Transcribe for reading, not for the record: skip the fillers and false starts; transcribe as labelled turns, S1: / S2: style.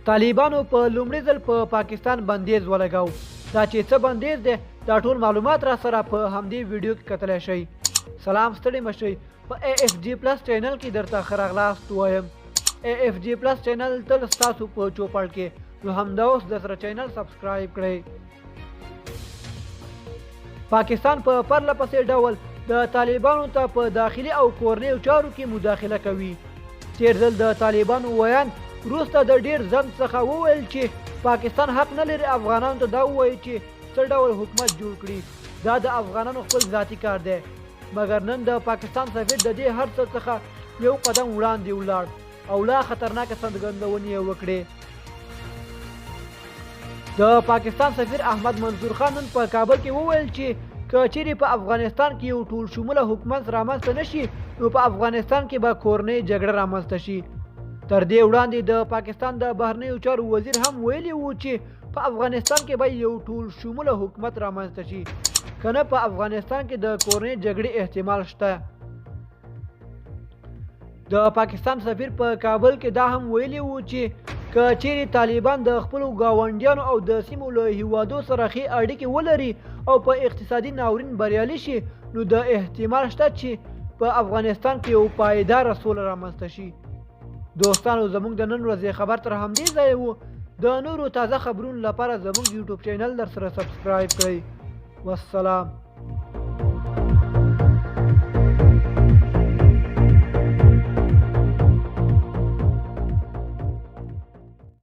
S1: طالبانو په لومړي ځل په پاکستان بندیز ولګاوو. دا چې څه بندیز دی دا ټول معلومات را سره په همدې ویډیو کې کتلی شئ. سلام، ستړي مه شئ. په AFG پلس چینل کې درته ښه راغلاست وایم. AFG پلس چینل تل ستاسو په چوپړ کې، نو همدا اوس د سره چینل سبسکرایب کړئ. پاکستان په پرله پسې ډول د طالبانو ته په داخلي او کورنیو چارو کې مداخله کوي. تیر ځل د طالبانو ویان وروسته د ډیر ځنډ څخه وویل چې پاکستان حق نه لري افغانانو ته دا ووایي چې څه ډول حکومت جوړ کړي. دا د افغانانو خپل ذاتي کار دی، مګر نن د پاکستان سفیر د دې هر څه څخه یو قدم وړاندې ولاړ او لا خطرناکه څرګندونې یې وکړې. د پاکستان سفیر احمد منظور خان نن په کابل کې وویل چې که چیرې په افغانستان کې یو ټول شموله حکومت رامنځته نشي نو په افغانستان کې به کورنۍ جګړه رامنځته شي. تر دې وړاندې د پاکستان د بهرنیو چارو وزیر هم ویلي وو چې په افغانستان کې به یو ټول شموله حکومت رامنځته شي، کنه په افغانستان کې د کورنۍ جګړې احتمال شته. د پاکستان سفیر په کابل کې دا هم ویلي وو چې که چیرې طالبان د خپلو ګاونډیانو او د سیمو له هیوادو سره ښې اړیکې ولري او په اقتصادي ناورین بریالي شي نو د احتمال شته چې په افغانستان کې یو پایداره سوله رامنځته شي. دوستانو، زموږ د نن ورځې خبر تر همدې ځایه و. د نورو تازه خبرونو لپاره زموږ یوټیوب چینل در سره سبسکرایب کړئ. والسلام.